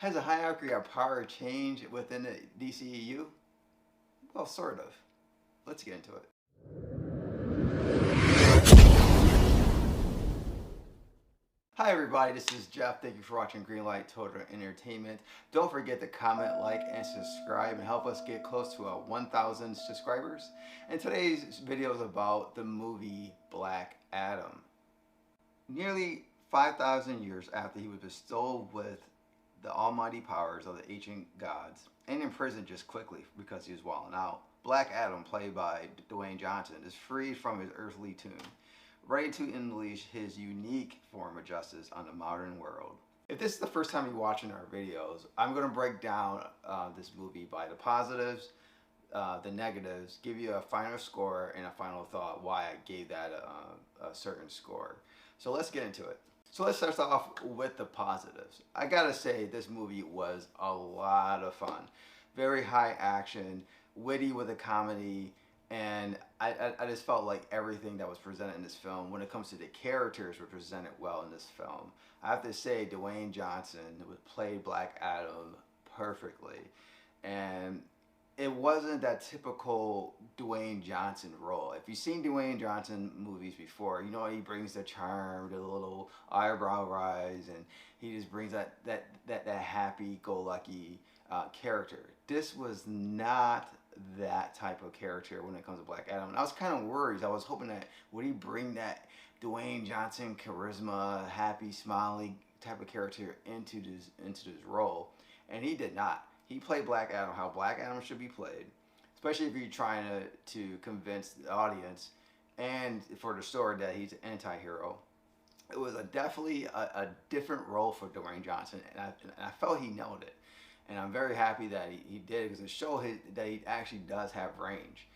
Has the hierarchy of power changed within the DCEU? Well, sort of. Let's get into it. Hi everybody, this is Jeff. Thank you for watching Greenlight Total Entertainment. Don't forget to comment, like, and subscribe and help us get close to 1,000 subscribers. And today's video is about the movie Black Adam. Nearly 5,000 years after he was bestowed with the almighty powers of the ancient gods and imprisoned just quickly because he was wilding out, Black Adam, played by Dwanye Johnson, is freed from his earthly tomb, ready to unleash his unique form of justice on the modern world. If this is the first time you're watching our videos, I'm going to break down this movie by the positives, the negatives, give you a final score and a final thought why I gave that a certain score. So let's get into it. So let's start off with the positives. I gotta say, this movie was a lot of fun. Very high action, witty with a comedy, and I just felt like everything that was presented in this film, when it comes to the characters, were presented well in this film. I have to say, Dwanye Johnson played Black Adam perfectly, and it wasn't that typical Dwanye Johnson role. If you've seen Dwanye Johnson movies before, you know he brings the charm, the little eyebrow rise, and he just brings that happy-go-lucky character. This was not that type of character when it comes to Black Adam. And I was kind of worried. I was hoping that would he bring that Dwanye Johnson charisma, happy, smiley type of character into this role, and he did not. He played Black Adam how Black Adam should be played, especially if you're trying to convince the audience and for the story that he's an anti-hero. It was definitely a different role for Dwanye Johnson, and I felt he nailed it. And I'm very happy that he did it, because it showed that he actually does have range.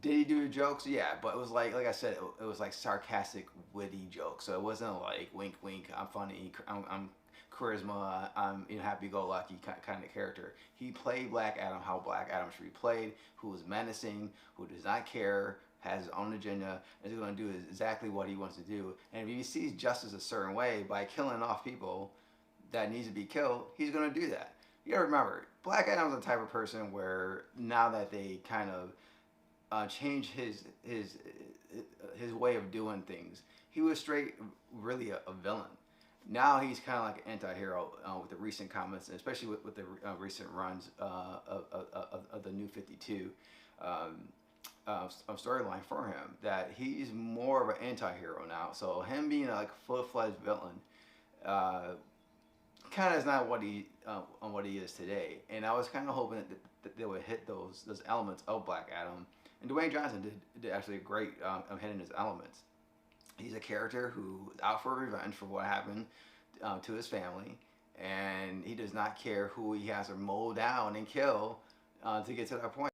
Did he do the jokes? Yeah, but it was like I said, it was like sarcastic, witty jokes. So it wasn't like wink, wink, I'm funny, I'm charisma, I'm happy-go-lucky kind of character. He played Black Adam how Black Adam should be played, who is menacing, who does not care, has his own agenda, and is going to do exactly what he wants to do. And if he sees justice a certain way by killing off people that needs to be killed, he's going to do that. You gotta remember, Black Adam's the type of person where now that they kind of changed his way of doing things, he was straight really a villain. Now he's kind of like an anti-hero with the recent comments, especially with the recent runs of the New 52 storyline for him, that he's more of an anti-hero now. So him being like a full-fledged villain kind of is not what he is today. And I was kind of hoping that they would hit those elements of Black Adam. And Dwanye Johnson did actually a great hitting his elements. He's a character who is out for revenge for what happened to his family, and he does not care who he has to mow down and kill to get to that point.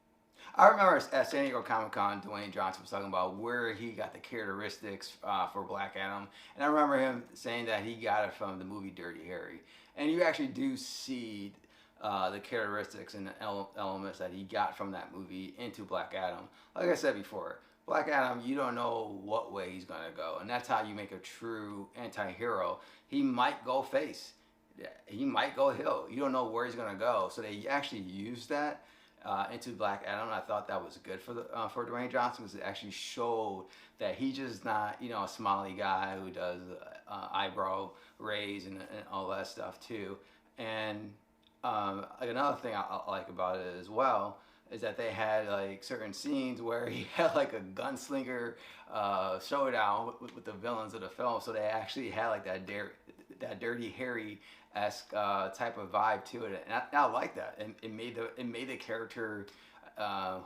I remember at San Diego Comic-Con, Dwanye Johnson was talking about where he got the characteristics for Black Adam, and I remember him saying that he got it from the movie Dirty Harry. And you actually do see the characteristics and the elements that he got from that movie into Black Adam. Like I said before, Black Adam, you don't know what way he's going to go. And that's how you make a true anti-hero. He might go face. He might go heel. You don't know where he's going to go. So they actually used that into Black Adam. I thought that was good for Dwanye Johnson, because it actually showed that he's just not, a smiley guy who does eyebrow raise and all that stuff too. And like another thing I like about it as well is that they had like certain scenes where he had like a gunslinger showdown with the villains of the film. So they actually had like that Dirty Harry-esque type of vibe to it, and I like that. And it made the character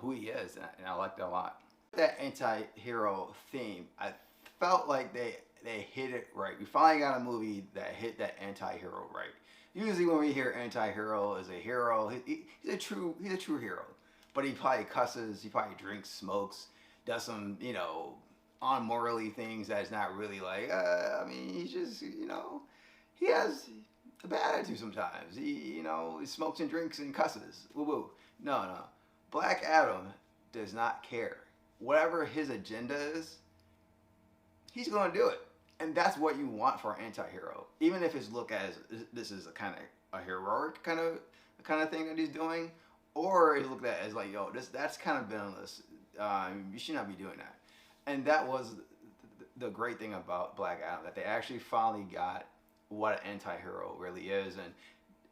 who he is, and I liked it a lot. That anti-hero theme, I felt like they hit it right. We finally got a movie that hit that anti-hero right. Usually when we hear anti-hero as a hero, he's a true hero. But he probably cusses, he probably drinks, smokes, does some, unmorally things that's not really like, he's just, he has a bad attitude sometimes. He smokes and drinks and cusses. Woo-woo. No. Black Adam does not care. Whatever his agenda is, he's going to do it. And that's what you want for an anti-hero, even if it's looked as this is a kind of a heroic kind of thing that he's doing, or he's looked at as like, yo, that's kind of villainous. You should not be doing that. And that was the great thing about Black Adam, that they actually finally got what an anti-hero really is. And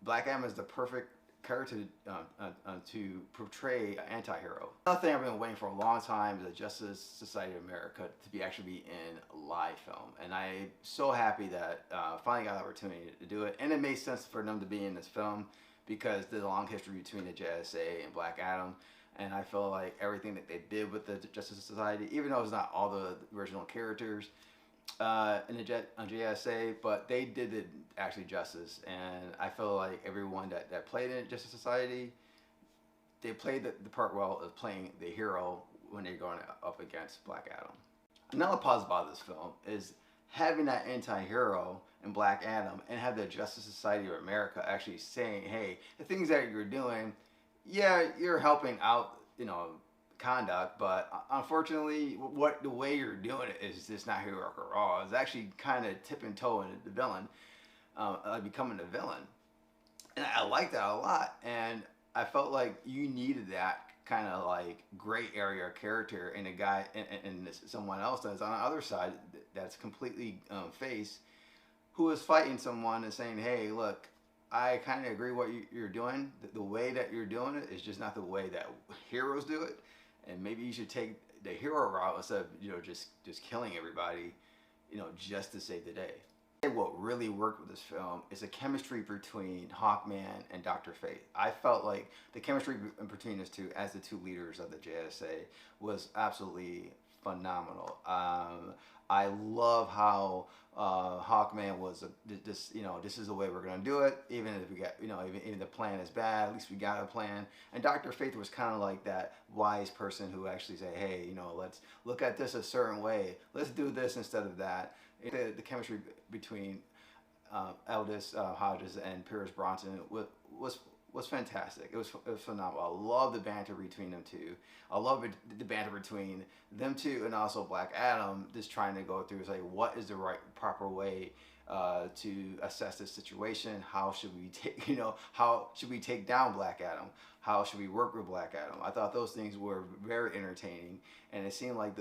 Black Adam is the perfect character to portray an anti-hero. Another thing I've been waiting for a long time is the Justice Society of America to be actually be in a live film, and I'm so happy that finally got the opportunity to do it. And it made sense for them to be in this film because there's a long history between the JSA and Black Adam. And I feel like everything that they did with the Justice Society, even though it's not all the original characters in the JSA, but they did it actually justice. And I feel like everyone that played in Justice Society, they played the part well of playing the hero when they're going up against Black Adam. Another positive about this film is having that anti-hero in Black Adam and have the Justice Society of America actually saying, hey, the things that you're doing, yeah, you're helping out, conduct, but unfortunately, the way you're doing it is just not heroic at all. It's actually kind of tipping toe into the villain, like becoming the villain, and I like that a lot. And I felt like you needed that kind of like gray area character in a guy and someone else that's on the other side that's completely face, who is fighting someone and saying, hey, look, I kind of agree what you're doing. The way that you're doing it is just not the way that heroes do it. And maybe you should take the hero route instead of just killing everybody, just to save the day. What really worked with this film is the chemistry between Hawkman and Dr. Fate. I felt like the chemistry between us two, as the two leaders of the JSA, was absolutely phenomenal. I love how Hawkman was this is the way we're gonna do it. Even if we got even the plan is bad, at least we got a plan. And Dr. Fate was kind of like that wise person who actually say, hey, let's look at this a certain way. Let's do this instead of that. The chemistry between Aldis, Hodges, and Brosnan was fantastic. It was phenomenal. I love the banter between them two. I love the banter between them two and also Black Adam, just trying to go through, like, what is the proper way to assess this situation? How should we how should we take down Black Adam? How should we work with Black Adam? I thought those things were very entertaining, and it seemed like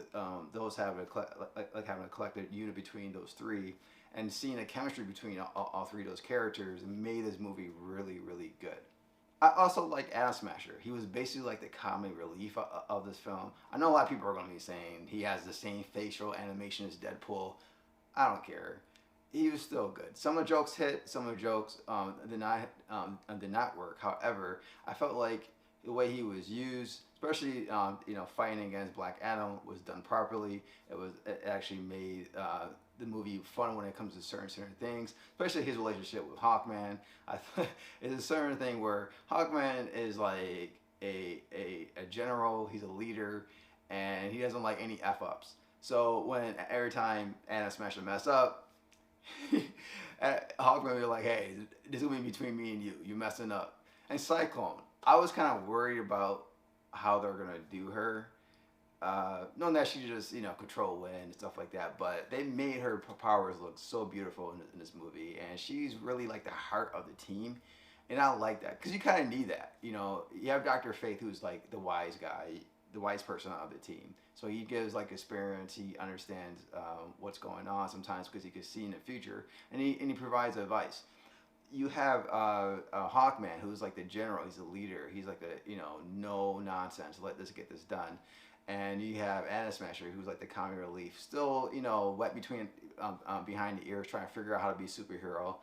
those having a collective unit between those three, and seeing the chemistry between all three of those characters made this movie really, really good. I also like Adam Smasher. He was basically like the comic relief of this film. I know a lot of people are going to be saying he has the same facial animation as Deadpool. I don't care. He was still good. Some of the jokes hit, some of the jokes did not work. However, I felt like the way he was used, especially fighting against Black Adam, was done properly. It actually made the movie fun when it comes to certain things, especially his relationship with Hawkman. It's a certain thing where Hawkman is like a general. He's a leader, and he doesn't like any f-ups. So every time Adam Smasher mess up, Hawkman will be like, hey, this is going to be between me and you. You're messing up. And Cyclone, I was kind of worried about how they're going to do her. Knowing that she just, control wind and stuff like that. But they made her powers look so beautiful in this movie. And she's really like the heart of the team. And I like that. Because you kind of need that. You have Dr. Fate, who's like the wise guy, the wise person of the team. So he gives like experience. He understands what's going on sometimes because he can see in the future, and he provides advice. You have Hawkman, who's like the general. He's the leader. He's like no nonsense. Let this get this done. And you have Adam Smasher, who's like the comic relief. Still wet between behind the ears, trying to figure out how to be a superhero.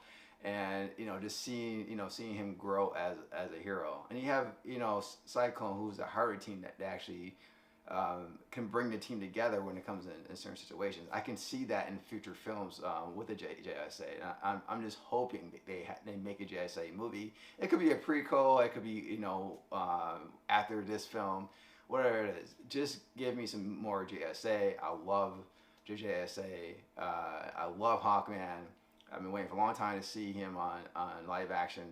And just seeing him grow as a hero. And you have Cyclone, who's the harder team that actually can bring the team together when it comes in certain situations. I can see that in future films with the JSA. I'm just hoping that they make a JSA movie. It could be a prequel. It could be after this film, whatever it is. Just give me some more JSA. I love JSA. I love Hawkman. I've been waiting for a long time to see him on live action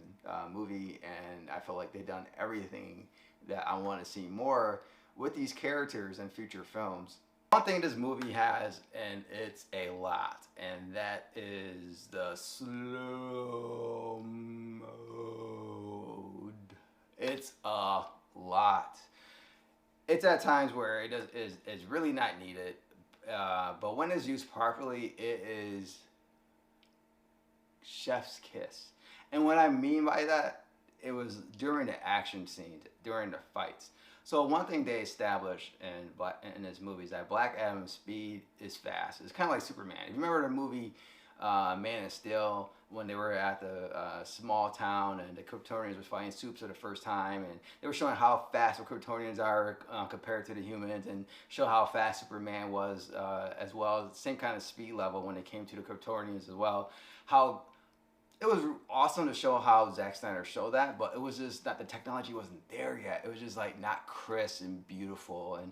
movie, and I feel like they've done everything that I want to see more with these characters in future films. One thing this movie has, and it's a lot, and that is the slow mode. It's a lot. It's at times where is really not needed, but when it's used properly, it is chef's kiss. And what I mean by that, it was during the action scenes, during the fights. So one thing they established in this movie is that Black Adam's speed is fast. It's kind of like Superman. If you remember the movie Man of Steel, when they were at the small town and the Kryptonians were fighting Supes for the first time, and they were showing how fast the Kryptonians are compared to the humans, and show how fast Superman was as well. Same kind of speed level when it came to the Kryptonians as well. How it was awesome to show how Zack Snyder showed that, but it was just that the technology wasn't there yet. It was just like not crisp and beautiful, and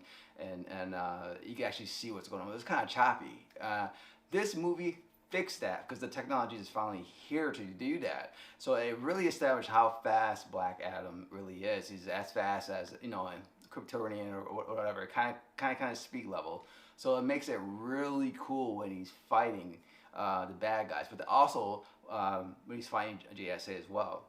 you can actually see what's going on. It was kind of choppy. This movie fixed that because the technology is finally here to do that. So it really established how fast Black Adam really is. He's as fast as, you know, in Kryptonian or whatever, kind of speed level. So it makes it really cool when he's fighting the bad guys, but also when he's fighting JSA as well.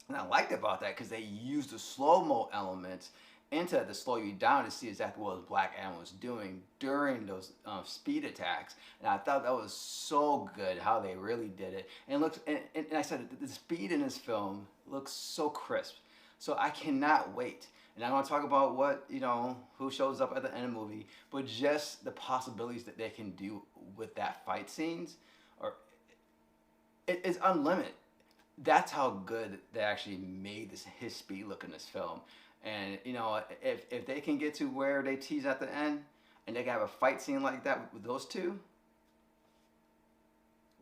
And I liked about that because they used the slow-mo elements into it to slow you down to see exactly what Black Adam was doing during those speed attacks. And I thought that was so good how they really did it. And it looks, and I said the speed in this film looks so crisp. So I cannot wait. And I'm going to talk about what, you know, who shows up at the end of the movie, but just the possibilities that they can do with that fight scenes, or it's unlimited. That's how good they actually made his speed look in this film. And, you know, if they can get to where they tease at the end, and they can have a fight scene like that with those two,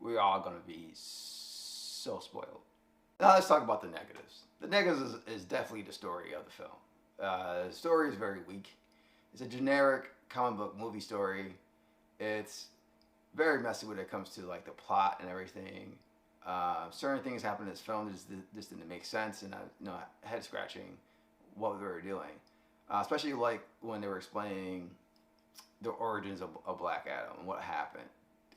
we're all going to be so spoiled. Now let's talk about the negatives. The negatives is definitely the story of the film. The story is very weak. It's a generic comic book movie story. It's very messy when it comes to like the plot and everything. Certain things happen in this film just didn't make sense, and head scratching what they were doing, especially like when they were explaining the origins of Black Adam and what happened.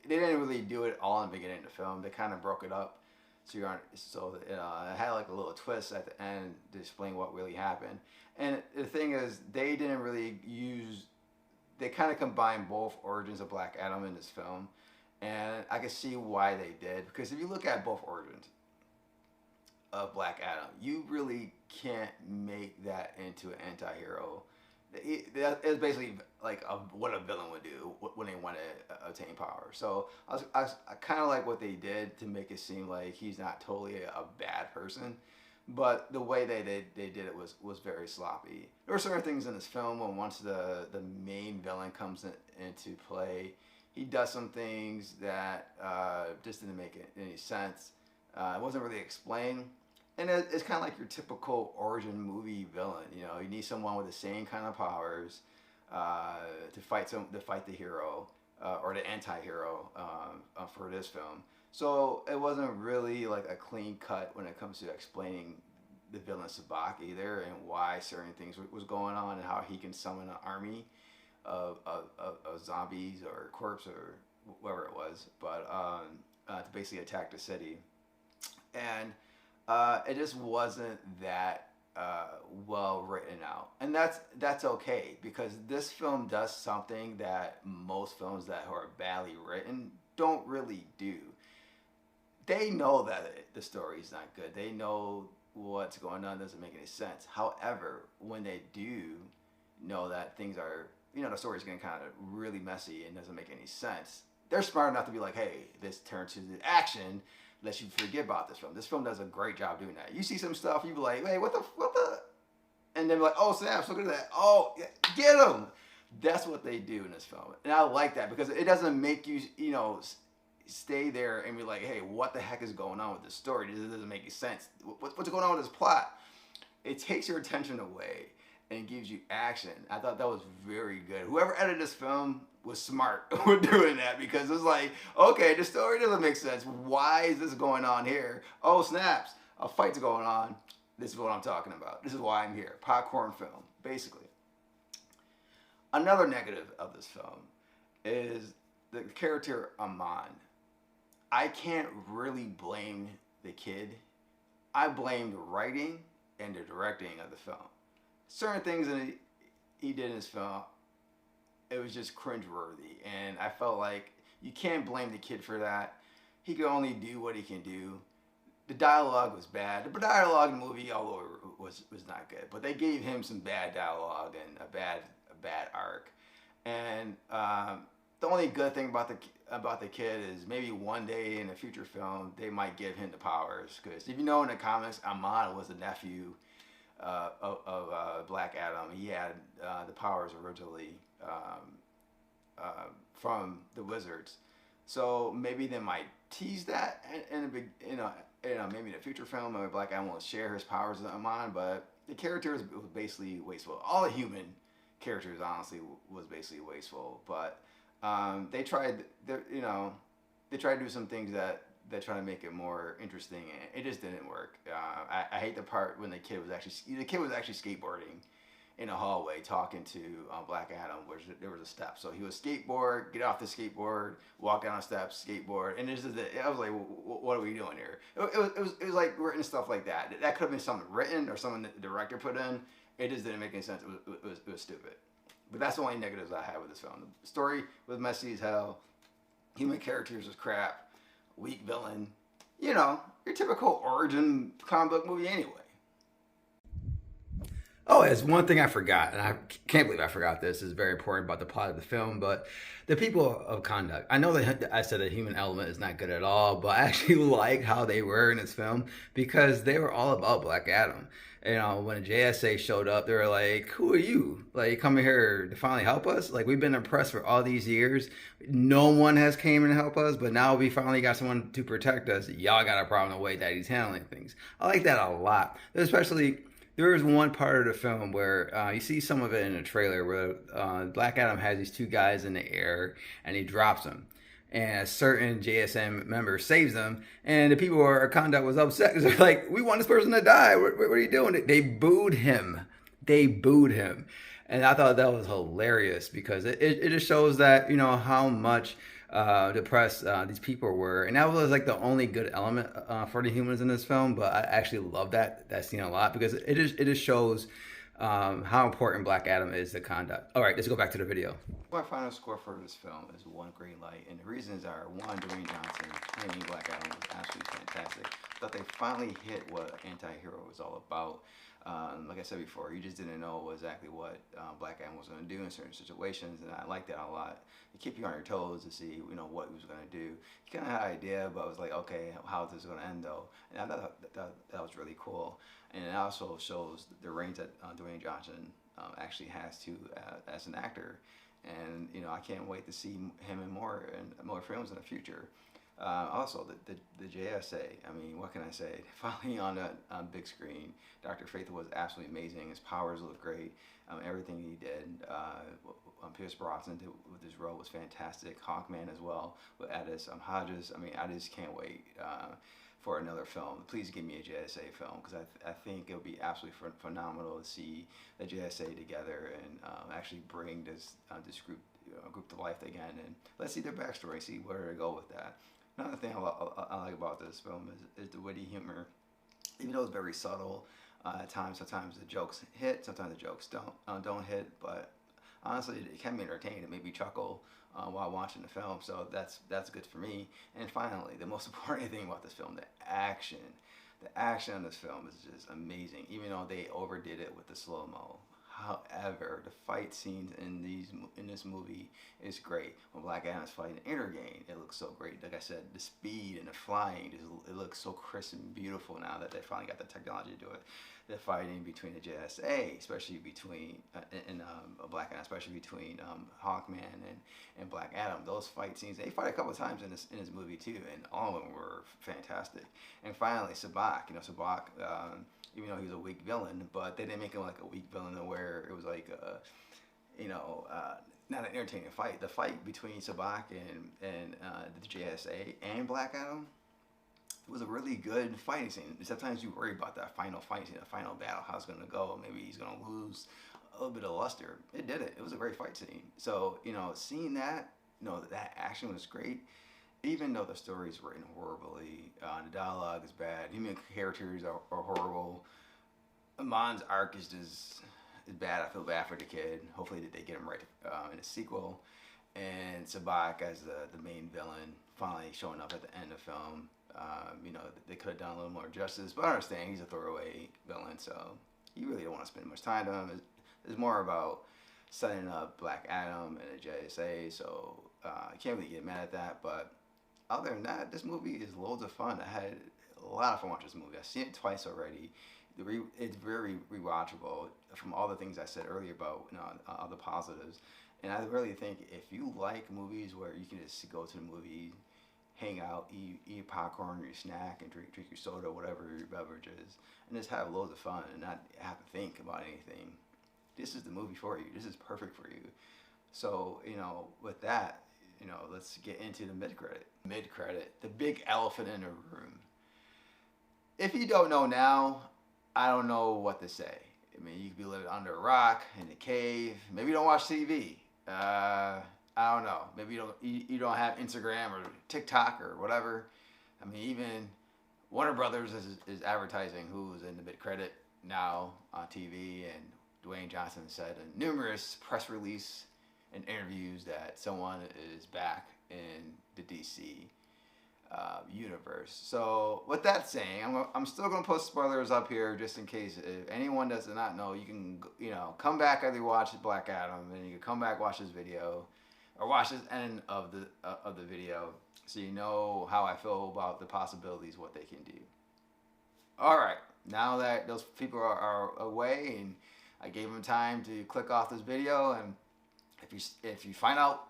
They didn't really do it all in the beginning of the film. They kind of broke it up, so it had like a little twist at the end to explain what really happened. And the thing is, they didn't really use. They kind of combined both origins of Black Adam in this film, and I can see why they did, because if you look at both origins of Black Adam, you really can't make that into an anti-hero. It's basically like what a villain would do when they want to obtain power. So I kind of like what they did to make it seem like he's not totally a bad person, but the way they did it was very sloppy. There were certain things in this film when once the main villain comes into play, he does some things that just didn't make any sense. It wasn't really explained. And it's kind of like your typical origin movie villain. You know, you need someone with the same kind of powers to fight the hero or the anti-hero for this film. So it wasn't really like a clean cut when it comes to explaining the villain Sabak either, and why certain things was going on, and how he can summon an army of zombies or corpse or whatever it was, but to basically attack the city. And it just wasn't that well written out, and that's okay, because this film does something that most films that are badly written don't really do. They know that the story's not good. They know what's going on doesn't make any sense. However, when they do know that things are, the story's getting kind of really messy and doesn't make any sense, they're smart enough to be like, hey, this turns to the action. Let you forget about this film. This film does a great job doing that. You see some stuff, you be like, hey, what the? And then be like, oh, snaps, look at that. Oh, yeah, get them. That's what they do in this film. And I like that, because it doesn't make you, stay there and be like, hey, what the heck is going on with this story? This doesn't make any sense. What's going on with this plot? It takes your attention away and gives you action. I thought that was very good. Whoever edited this film was smart with doing that, because it's like, okay, the story doesn't make sense. Why is this going on here? Oh, snaps, a fight's going on. This is what I'm talking about. This is why I'm here. Popcorn film, basically. Another negative of this film is the character Amon. I can't really blame the kid. I blame the writing and the directing of the film. Certain things that he did in his film, it was just cringeworthy, and I felt like you can't blame the kid for that. He could only do what he can do. The dialogue was bad. The dialogue in the movie all over was not good, but they gave him some bad dialogue and a bad arc. And the only good thing about the kid is maybe one day in a future film they might give him the powers. Because if you know in the comics, Amon was the nephew of Black Adam. He had the powers originally from the Wizards. So maybe they might tease that in a big, maybe in a future film, maybe Black Adam will share his powers with Amon. But the character was basically wasteful. All the human characters, honestly, was basically wasteful. But they tried, they tried to do some things that try to make it more interesting, and it just didn't work. I hate the part when the kid was actually skateboarding in a hallway talking to Black Adam, where there was a step. So he was skateboard, get off the skateboard, walk down a step, skateboard, and I was like, what are we doing here? It was like written stuff like that. That could have been something written or something that the director put in. It just didn't make any sense. It was stupid. But that's the only negatives I had with this film. The story was messy as hell. Human characters was crap. Weak villain. Your typical origin comic book movie anyway. Oh, there's one thing I forgot, and I can't believe I forgot this. It's very important about the plot of the film, but the people of conduct. I know that I said the human element is not good at all, but I actually like how they were in this film because they were all about Black Adam. When JSA showed up, they were like, who are you? Like, you coming here to finally help us? Like, we've been oppressed for all these years. No one has came and helped us, but now we finally got someone to protect us. Y'all got a problem the way that he's handling things. I like that a lot. Especially, there is one part of the film where you see some of it in the trailer where Black Adam has these two guys in the air and he drops them. And a certain JSM member saves them, and the people who are conduct was upset because they're like, "We want this person to die. What are you doing?" They booed him. And I thought that was hilarious because it just shows that how much depressed these people were, and that was like the only good element for the humans in this film. But I actually love that scene a lot because it just shows how important Black Adam is to conduct. All right, let's go back to the video. My final score for this film is 1 green light, and the reasons are: 1, Dwayne Johnson playing Black Adam was absolutely fantastic. I thought they finally hit what anti-hero was all about. Like I said before, you just didn't know exactly what Black Adam was going to do in certain situations, and I liked that a lot. It kept you on your toes to see, what he was going to do. You kind of had an idea, but it was like, okay, how is this going to end, though? And I thought that was really cool. And it also shows the range that Dwayne Johnson actually has to as an actor. And I can't wait to see him in more films in the future. Also, the JSA. I mean, what can I say? Finally on big screen, Dr. Fate was absolutely amazing. His powers looked great. Everything he did. Pierce Brosnan with his role was fantastic. Hawkman as well with Aldis. Hodges. I mean, I just can't wait for another film. Please give me a JSA film because I think it would be absolutely phenomenal to see the JSA together and actually bring this group to life again. And let's see their backstory, see where they go with that. Another thing I like about this film is the witty humor. Even though it's very subtle at times, sometimes the jokes hit, sometimes the jokes don't hit. But honestly, it can be entertaining. It made me chuckle while watching the film, so that's good for me. And finally, the most important thing about this film, the action. The action in this film is just amazing, even though they overdid it with the slow-mo. However, the fight scenes in this movie is great. When Black Adam's fighting Intergang, it looks so great. Like I said, the speed and the flying, it looks so crisp and beautiful now that they finally got the technology to do it. The fighting between the JSA, especially between Black Adam, especially between Hawkman and Black Adam. Those fight scenes, they fight a couple of times in this movie too, and all of them were fantastic. And finally, Sabak. Sabak. Even though he was a weak villain, but they didn't make him like a weak villain where it was like not an entertaining fight. The fight between Sabak and the JSA and Black Adam It was a really good fighting scene. Sometimes you worry about that final fight scene, the final battle, how it's going to go. Maybe he's going to lose a little bit of luster. It did it. It was a great fight scene. So, seeing that, that action was great. Even though the story is written horribly, the dialogue is bad, human characters are horrible. Amon's arc is bad. I feel bad for the kid. Hopefully that they get him right in a sequel. And Sabak as the main villain finally showing up at the end of the film. They could have done a little more justice, but I understand he's a throwaway villain, so you really don't want to spend much time on him. It's more about setting up Black Adam and the JSA, so I can't really get mad at that. But other than that, this movie is loads of fun. I had a lot of fun watching this movie. I've seen it twice already. It's very rewatchable from all the things I said earlier about all the positives. And I really think if you like movies where you can just go to the movie, hang out, eat popcorn or your snack, and drink your soda, whatever your beverage is, and just have loads of fun and not have to think about anything, this is the movie for you. This is perfect for you. So, with that, let's get into the mid-credit. Mid-credit, the big elephant in the room. If you don't know now, I don't know what to say. I mean, you could be living under a rock, in a cave. Maybe you don't watch TV. I don't know. Maybe you don't have Instagram or TikTok or whatever. I mean, even Warner Brothers is advertising who's in the mid-credit now on TV, and Dwayne Johnson said in numerous press release and interviews that someone is back in the DC universe. So with that saying, I'm still going to post spoilers up here just in case if anyone does not know. You can come back after you watch Black Adam, and you can come back, watch this video, or watch this end of the video, so you know how I feel about the possibilities, what they can do. All right, now that those people are away and I gave them time to click off this video, and if you find out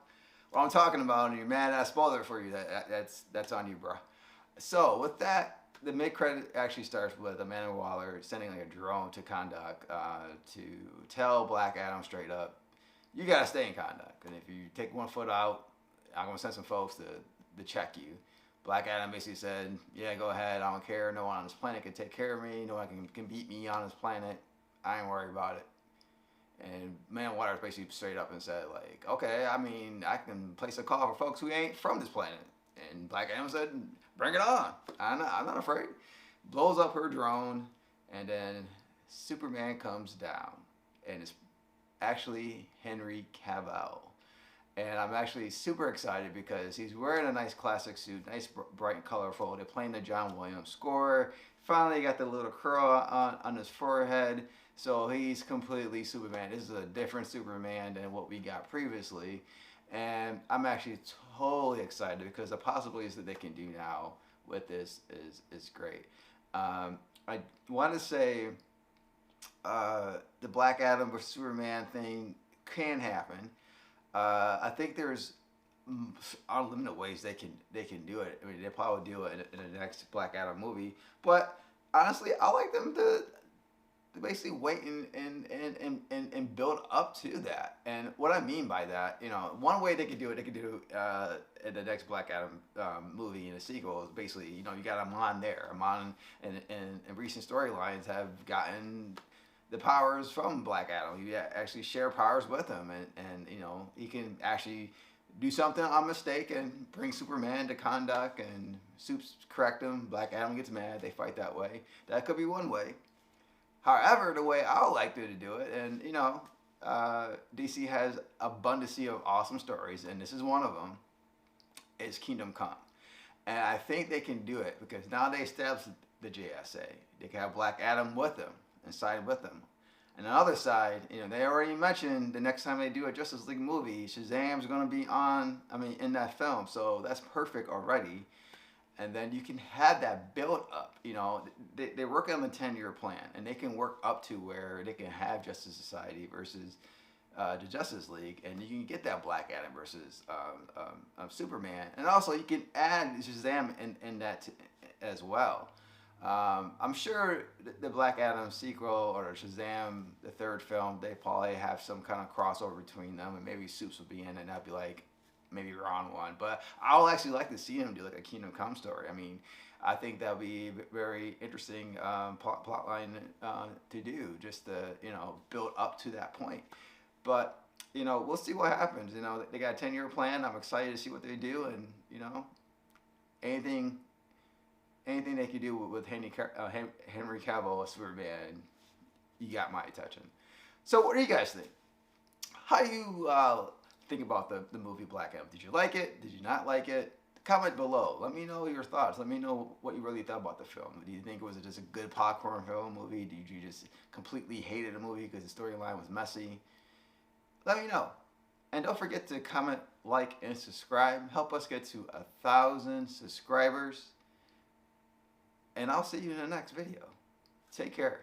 what I'm talking about and you're mad I spoiled it for you, that's on you, bro. So with that, the mid-credit actually starts with Amanda Waller sending like a drone to Kahndaq to tell Black Adam straight up, you gotta stay in Kahndaq, and if you take one foot out, I'm gonna send some folks to check you. Black Adam basically said, yeah, go ahead, I don't care, no one on this planet can take care of me, no one can beat me on this planet, I ain't worried about it. And Man Waters basically straight up and said, like, okay, I mean, I can place a call for folks who ain't from this planet. And Black Adam said, bring it on. I'm not afraid. Blows up her drone, and then Superman comes down. And it's actually Henry Cavill. And I'm actually super excited because he's wearing a nice classic suit, nice, bright and colorful. They're playing the John Williams score. Finally got the little curl on his forehead. So he's completely Superman. This is a different Superman than what we got previously. And I'm actually totally excited because the possibilities that they can do now with this is great. I want to say the Black Adam versus Superman thing can happen. I think there's unlimited ways they can do it. I mean, they probably do it in the next Black Adam movie. But honestly, I like them to basically wait and build up to that. And what I mean by that, one way they could do it, in the next Black Adam movie in a sequel is basically, you got Amon there. Amon in recent storylines have gotten the powers from Black Adam. You actually share powers with him, and he can actually do something on mistake and bring Superman to Kahndaq, and Supes correct him. Black Adam gets mad. They fight that way. That could be one way. However, the way I would like to do it, and DC has abundance of awesome stories, and this is one of them, is Kingdom Come. And I think they can do it because now they established the JSA. They can have Black Adam with them and side with them. And on the other side, they already mentioned the next time they do a Justice League movie, Shazam's going to be in that film. So that's perfect already. And then you can have that build up. They're working on the 10-year plan, and they can work up to where they can have Justice Society versus the Justice League, and you can get that Black Adam versus Superman. And also, you can add Shazam in that as well. I'm sure the Black Adam sequel or Shazam, the third film, they probably have some kind of crossover between them, and maybe Supes will be in it, and I'd be like, maybe Ron one, but I would actually like to see him do like a Kingdom Come story. I mean, I think that would be a very interesting plot line to do, just to build up to that point. But we'll see what happens. They got a 10-year plan. I'm excited to see what they do, and anything they could do with Henry Cavill as Superman, you got my attention. So what do you guys think? How do you think about the movie Black Adam? Did you like it? Did you not like it? Comment below. Let me know your thoughts. Let me know what you really thought about the film. Do you think it was just a good popcorn film movie? Did you just completely hated the movie because the storyline was messy? Let me know. And don't forget to comment, like, and subscribe. Help us get to 1,000 subscribers. And I'll see you in the next video. Take care.